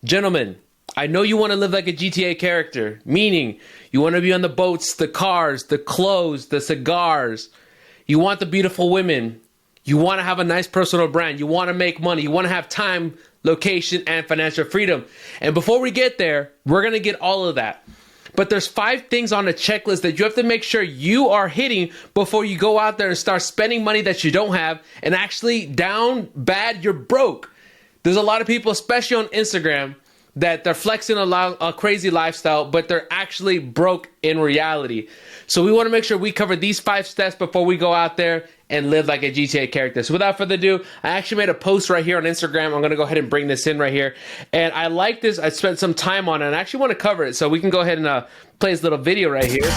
Gentlemen, I know you want to live like a GTA character, meaning you want to be on the boats, the cars, the clothes, the cigars. You want the beautiful women. You want to have a nice personal brand. You want to make money. You want to have time, location, and financial freedom. And before we get there, we're going to get all of that. But there's 5 things on a checklist that you have to make sure you are hitting before you go out there and start spending money that you don't have and actually down bad, you're broke. There's a lot of people, especially on Instagram, that they're flexing a crazy lifestyle, but they're actually broke in reality. So we want to make sure we cover these 5 steps before we go out there and live like a GTA character. So without further ado, I actually made a post right here on Instagram. I'm going to go ahead and bring this in right here. And I like this. I spent some time on it and I actually want to cover it. So we can go ahead and play this little video right here.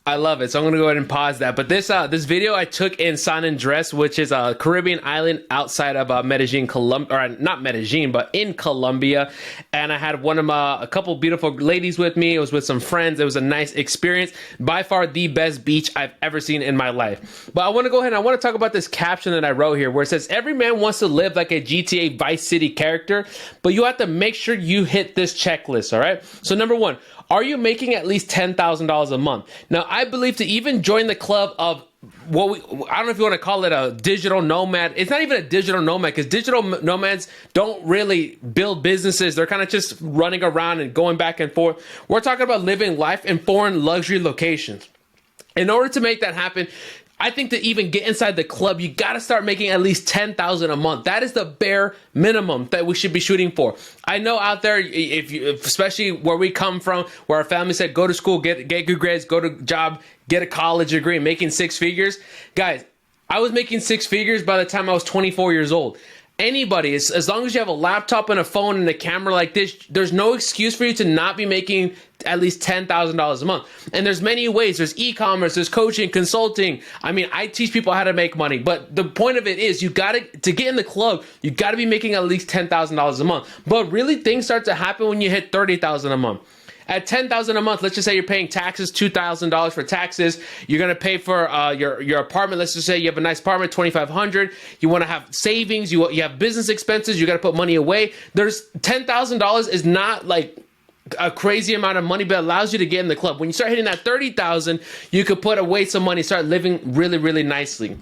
I love it. So I'm going to go ahead and pause that. But this video I took in San Andres, which is a Caribbean island outside of Medellin, Colombia, or not Medellin, but in Colombia. And I had a couple beautiful ladies with me. It was with some friends. It was a nice experience. By far the best beach I've ever seen in my life. But I want to go ahead and I want to talk about this caption that I wrote here where it says, every man wants to live like a GTA Vice City character, but you have to make sure you hit this checklist, all right? So number 1, are you making at least $10,000 a month? Now, I believe to even join the club of I don't know if you want to call it a digital nomad. It's not even a digital nomad because digital nomads don't really build businesses. They're kind of just running around and going back and forth. We're talking about living life in foreign luxury locations. In order to make that happen, I think to even get inside the club, you got to start making at least $10,000 a month. That is the bare minimum that we should be shooting for. I know out there, especially where we come from, where our family said, go to school, get good grades, go to job, get a college degree, making 6 figures. Guys, I was making 6 figures by the time I was 24 years old. Anybody, as long as you have a laptop and a phone and a camera like this, there's no excuse for you to not be making at least $10,000 a month. And there's many ways. There's e-commerce, there's coaching, consulting. I mean, I teach people how to make money, but the point of it is to get in the club, you got to be making at least $10,000 a month. But really things start to happen when you hit $30,000 a month. At $10,000 a month, let's just say you're paying taxes, $2,000 for taxes. You're gonna pay for your apartment. Let's just say you have a nice apartment, $2,500. You want to have savings. You have business expenses. You got to put money away. There's $10,000 is not like a crazy amount of money, but it allows you to get in the club. When you start hitting that $30,000, you could put away some money, start living really, really nicely.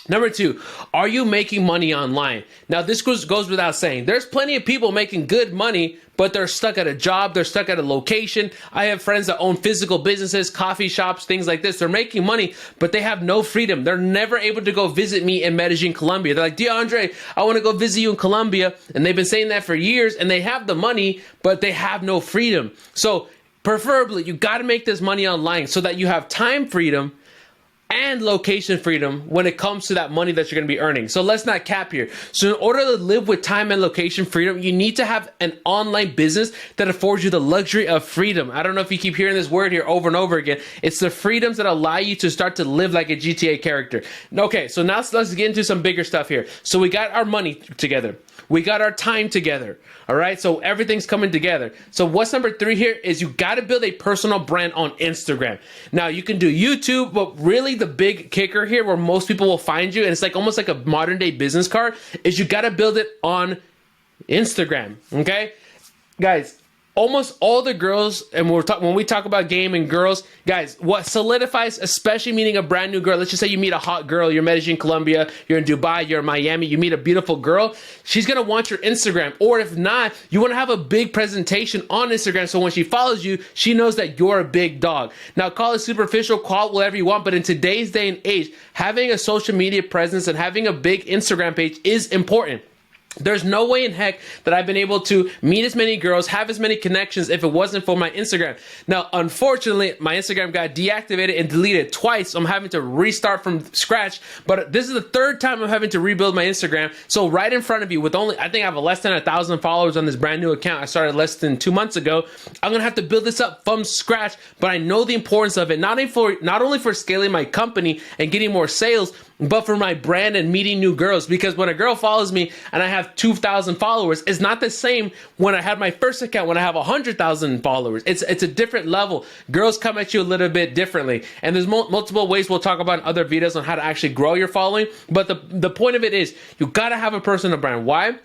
Number 2, are you making money online? Now, this goes without saying. There's plenty of people making good money, but they're stuck at a job. They're stuck at a location. I have friends that own physical businesses, coffee shops, things like this. They're making money, but they have no freedom. They're never able to go visit me in Medellin, Colombia. They're like, DeAndre, I want to go visit you in Colombia. And they've been saying that for years, and they have the money, but they have no freedom. So preferably, you got to make this money online so that you have time freedom and location freedom when it comes to that money that you're going to be earning. So let's not cap here. So in order to live with time and location freedom, you need to have an online business that affords you the luxury of freedom. I don't know if you keep hearing this word here over and over again. It's the freedoms that allow you to start to live like a GTA character. Okay, so now let's get into some bigger stuff here. So we got our money together. We got our time together. All right, so everything's coming together. So what's number 3 here is you got to build a personal brand on Instagram. Now you can do YouTube, but really the big kicker here where most people will find you, and it's like almost like a modern day business card, is you got to build it on Instagram. Okay, guys. Almost all the girls, and when we talk about game and girls, guys, what solidifies, especially meeting a brand new girl, let's just say you meet a hot girl, you're in Medellin, Colombia, you're in Dubai, you're in Miami, you meet a beautiful girl, she's going to want your Instagram. Or if not, you want to have a big presentation on Instagram so when she follows you, she knows that you're a big dog. Now, call it superficial, call it whatever you want, but in today's day and age, having a social media presence and having a big Instagram page is important. There's no way in heck that I've been able to meet as many girls, have as many connections if it wasn't for my Instagram. Now, unfortunately, my Instagram got deactivated and deleted twice. I'm having to restart from scratch, but this is the 3rd time I'm having to rebuild my Instagram. So right in front of you with I think I have less than 1,000 followers on this brand new account. I started less than 2 months ago. I'm going to have to build this up from scratch, but I know the importance of it, not only for scaling my company and getting more sales, but for my brand and meeting new girls. Because when a girl follows me and I have have 2,000 followers is not the same when I had my first account when I have 100,000 followers. It's a different level. Girls come at you a little bit differently, and there's multiple ways we'll talk about in other videos on how to actually grow your following. But the point of it is you gotta have a personal brand. Why?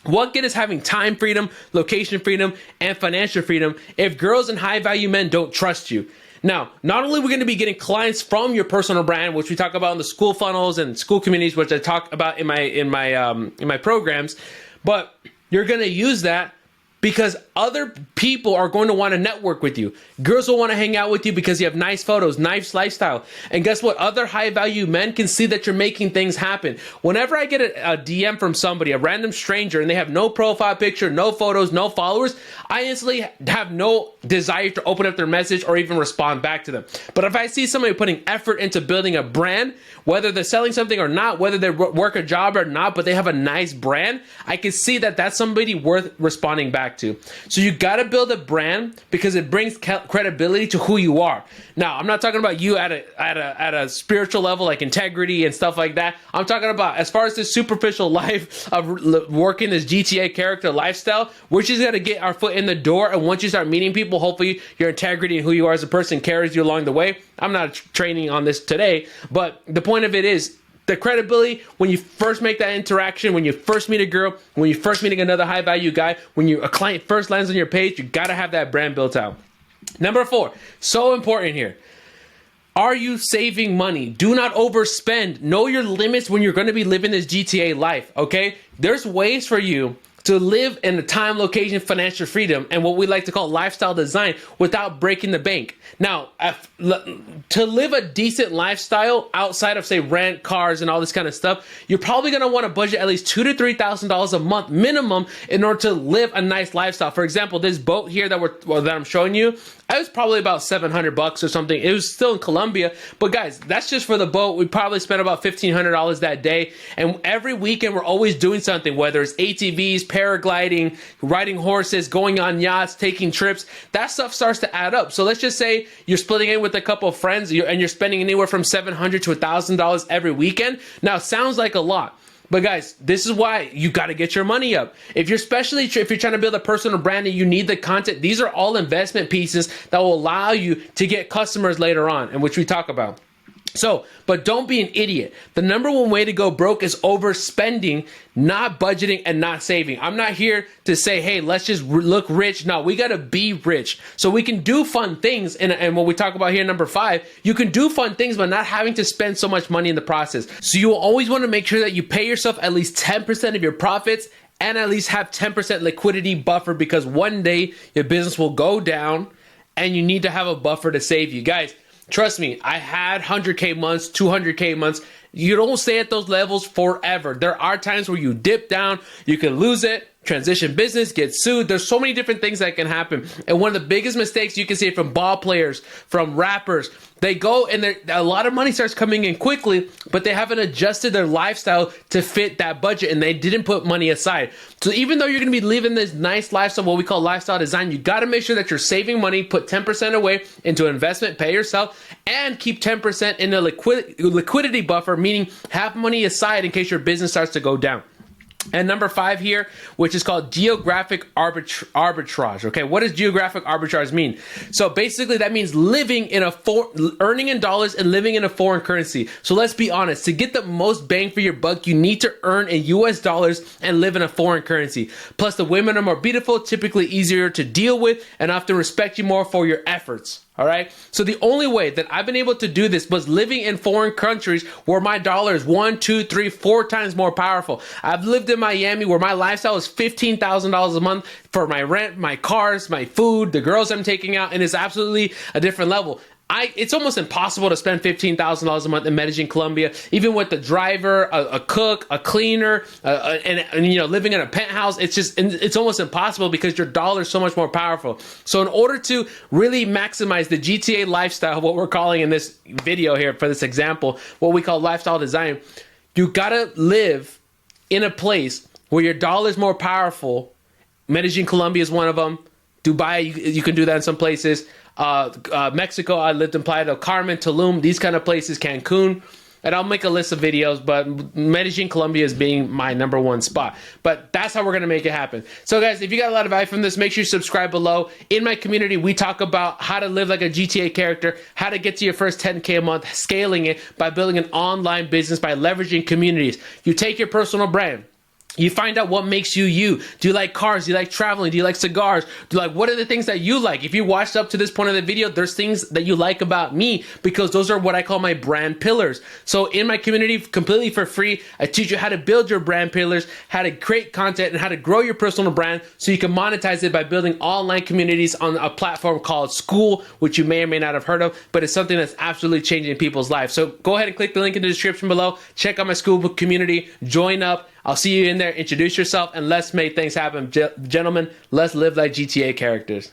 What good is having time freedom, location freedom, and financial freedom if girls and high value men don't trust you? Now, not only are we going to be getting clients from your personal brand, which we talk about in the school funnels and school communities, which I talk about in my programs, but you're going to use that because other people are going to want to network with you. Girls will want to hang out with you because you have nice photos, nice lifestyle. And guess what? Other high value men can see that you're making things happen. Whenever I get a DM from somebody, a random stranger, and they have no profile picture, no photos, no followers, I instantly have no desire to open up their message or even respond back to them. But if I see somebody putting effort into building a brand, whether they're selling something or not, whether they work a job or not, but they have a nice brand, I can see that that's somebody worth responding back to. So you got to build a brand because it brings credibility to who you are. Now, I'm not talking about you at a spiritual level, like integrity and stuff like that. I'm talking about as far as this superficial life of working this GTA character lifestyle, we're just going to get our foot in the door. And once you start meeting people, hopefully your integrity and who you are as a person carries you along the way. I'm not training on this today, but the point of it is, the credibility, when you first make that interaction, when you first meet a girl, when you first meeting another high value guy, when a client first lands on your page, you got to have that brand built out. Number 4, so important here. Are you saving money? Do not overspend. Know your limits when you're going to be living this GTA life, okay? There's ways for you to live in a time, location, financial freedom, and what we like to call lifestyle design without breaking the bank. Now, to live a decent lifestyle outside of, say, rent, cars, and all this kind of stuff, you're probably going to want to budget at least $2,000 to $3,000 a month minimum in order to live a nice lifestyle. For example, this boat here that I'm showing you, it was probably about $700 or something. It was still in Colombia, but guys, that's just for the boat. We probably spent about $1,500 that day, and every weekend we're always doing something, whether it's ATVs, paragliding, riding horses, going on yachts, taking trips. That stuff starts to add up. So let's just say you're splitting it with a couple of friends, and you're spending anywhere from $700 to $1,000 every weekend. Now, sounds like a lot. But guys, this is why you got to get your money up. If you're if you're trying to build a personal brand and you need the content, these are all investment pieces that will allow you to get customers later on, and which we talk about. So, but don't be an idiot. The number one way to go broke is overspending, not budgeting, and not saving. I'm not here to say, hey, let's just look rich. No, we got to be rich so we can do fun things. And what we talk about here, number 5, you can do fun things, but not having to spend so much money in the process. So you will always want to make sure that you pay yourself at least 10% of your profits and at least have 10% liquidity buffer, because one day your business will go down and you need to have a buffer to save you. Guys, trust me, I had 100K months, 200K months. You don't stay at those levels forever. There are times where you dip down, you can lose it, transition business, get sued. There's so many different things that can happen. And one of the biggest mistakes you can see from ball players, from rappers, they go and a lot of money starts coming in quickly, but they haven't adjusted their lifestyle to fit that budget, and they didn't put money aside. So even though you're going to be living this nice lifestyle, what we call lifestyle design, you got to make sure that you're saving money, put 10% away into investment, pay yourself, and keep 10% in a liquidity buffer, meaning have money aside in case your business starts to go down. And number 5 here, which is called geographic arbitrage. Okay, what does geographic arbitrage mean? So basically that means living in earning in dollars and living in a foreign currency. So let's be honest, to get the most bang for your buck, you need to earn in US dollars and live in a foreign currency. Plus the women are more beautiful, typically easier to deal with, and often respect you more for your efforts. All right. So the only way that I've been able to do this was living in foreign countries where my dollar is 1, 2, 3, 4 times more powerful. I've lived in Miami where my lifestyle is $15,000 a month for my rent, my cars, my food, the girls I'm taking out, and it's absolutely a different level. It's almost impossible to spend $15,000 a month in Medellin, Colombia, even with the driver, a cook, a cleaner, and living in a penthouse. It's almost impossible because your dollar is so much more powerful. So in order to really maximize the GTA lifestyle, what we're calling in this video here for this example, what we call lifestyle design, you gotta live in a place where your dollar is more powerful. Medellin, Colombia is one of them. Dubai, you can do that in some places. Mexico, I lived in Playa del Carmen, Tulum, these kind of places, Cancun. and I'll make a list of videos, but Medellin, Colombia is being my #1 spot. But that's how we're going to make it happen. So guys, if you got a lot of value from this, make sure you subscribe below. In my community, we talk about how to live like a GTA character, how to get to your first 10K a month, scaling it by building an online business by leveraging communities. You take your personal brand. You find out what makes you you. Do you like cars? Do you like traveling? Do you like cigars? Do you like, what are the things that you like? If you watched up to this point of the video, there's things that you like about me, because those are what I call my brand pillars. So in my community, completely for free, I teach you how to build your brand pillars, how to create content, and how to grow your personal brand so you can monetize it by building online communities on a platform called School, which you may or may not have heard of, but it's something that's absolutely changing people's lives. So go ahead and click the link in the description below. Check out my School community, join up. I'll see you in there. Introduce yourself, and let's make things happen. Gentlemen, let's live like GTA characters.